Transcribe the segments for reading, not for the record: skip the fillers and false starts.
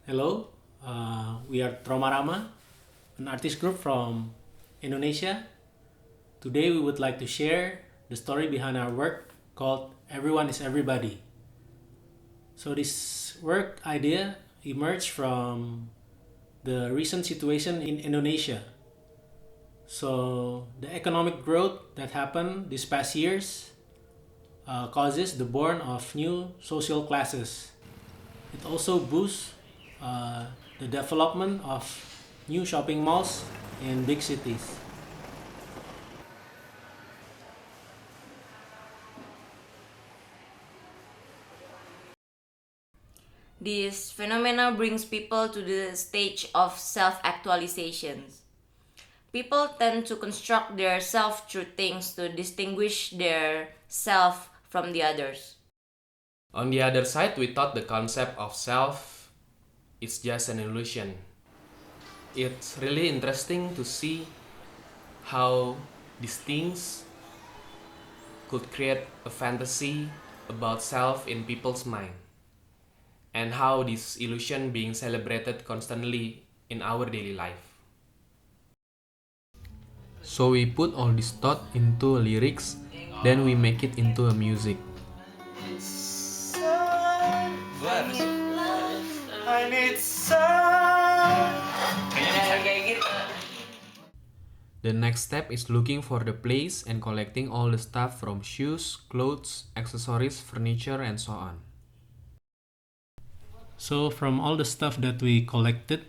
Hello, we are Tromarama, an artist group from Indonesia. Today we would like to share the story behind our work called Everyone is Everybody. So this work idea emerged from the recent situation in Indonesia. So the economic growth that happened these past years causes the born of new social classes. It also boosts the development of new shopping malls in big cities. This phenomena brings people to the stage of self-actualization. People tend to construct their self through things to distinguish their self from the others. On the other side, we thought the concept of self is just an illusion. It's really interesting to see how these things could create a fantasy about self in people's mind, and how this illusion being celebrated constantly in our daily life. So we put all this thought into lyrics, then we make it into a music. I need sun. The next step is looking for the place and collecting all the stuff from shoes, clothes, accessories, furniture, and so on. So from all the stuff that we collected,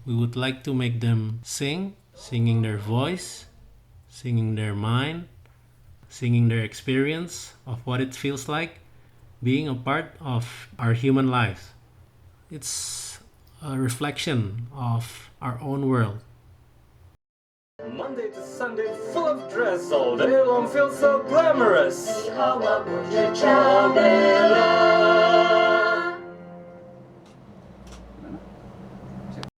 we would like to make them singing their voice, singing their mind, singing their experience of what it feels like being a part of our human lives. It's a reflection of our own world. Monday to Sunday, full of dress, all day long feels so glamorous.